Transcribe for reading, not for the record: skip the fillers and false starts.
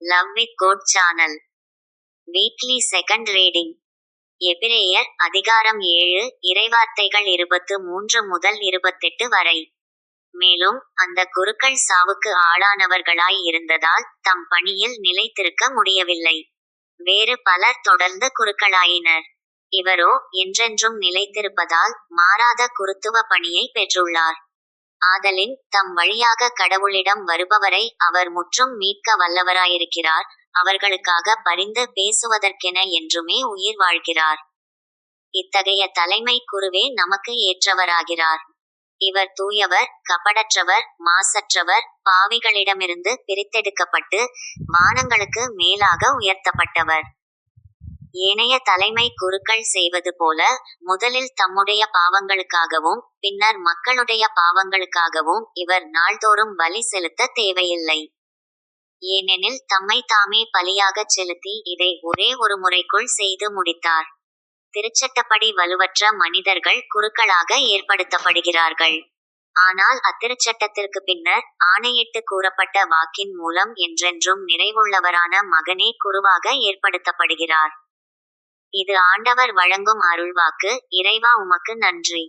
Love with code channel. Weekly second reading. எபிரேயர் அதிகாரம் 7 இறைவார்த்தைகள் 23 முதல் 28 வரை. மேலும் அந்த குருக்கள் சாவுக்கு ஆளானவர்களாய் இருந்ததால் தம் பணியில் நிலைத்திருக்க முடியவில்லை. வேறு பலர் தொடர்ந்து குருக்களாயினர். இவரோ என்றென்றும் நிலைத்திருப்பதால் மாறாத குருத்துவ பணியை பெற்றுள்ளார். ஆதலின் தம் வழியாக கடவுளிடம் வருபவரை அவர் முற்றும் மீட்க வல்லவராயிருக்கிறார். அவர்களுக்காக பரிந்து பேசுவதற்கென என்றுமே உயிர் வாழ்கிறார். இத்தகைய தலைமை குருவே நமக்கு ஏற்றவராகிறார். இவர் தூயவர், கபடற்றவர், மாசற்றவர், பாவிகளிடமிருந்து பிரித்தெடுக்கப்பட்டு வானங்களுக்கு மேலாக உயர்த்தப்பட்டவர். ஏனைய தலைமை குருக்கள் செய்வது போல முதலில் தம்முடைய பாவங்களுக்காகவும் பின்னர் மக்களுடைய பாவங்களுக்காகவும் இவர் நாள்தோறும் பலி செலுத்த தேவையில்லை. ஏனெனில் தம்மை தாமே பலியாகச் செலுத்தி இதை ஒரே ஒரு முறைக்குள் செய்து முடித்தார். திருச்சட்டப்படி வலுவற்ற மனிதர்கள் குருக்களாக ஏற்படுத்தப்படுகிறார்கள். ஆனால் அத்திருச்சட்டத்திற்கு பின்னர் ஆணையிட்டு கூறப்பட்ட வாக்கின் மூலம் என்றென்றும் நிறைவுள்ளவரான மகனே குருவாக ஏற்படுத்தப்படுகிறார். இது ஆண்டவர் வழங்கும் அருள்வாக்கு. இறைவா உமக்கு நன்றி.